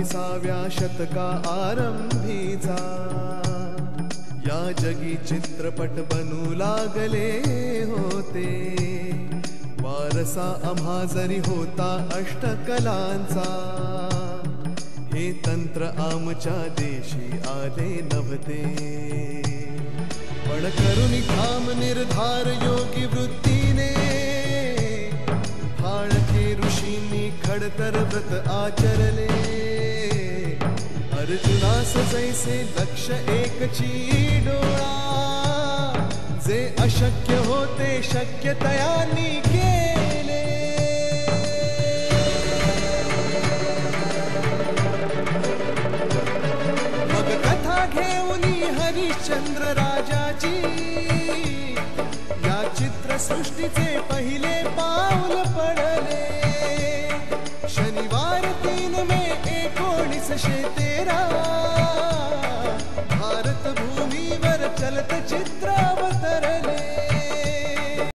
एकोणिसाव्या शतका आरंभीचा या जगी चित्रपट बनू लागले होते। वारसा आम्हा जरी होता अष्टकलांचा, हे तंत्र आमच्या देशी आले नव्हते। पण करुणी ठाम निर्धार योगी वृत्तीने फाळके ऋषींनी खडतर व्रत आचरले। अर्जुनास जैसे लक्ष एकची डोळा, जे अशक्य होते शक्य तयांनी केले। मग कथा घेऊनी हरिश्चंद्र राजाची, या चित्रसृष्टीचे पहिले पाऊल पडले।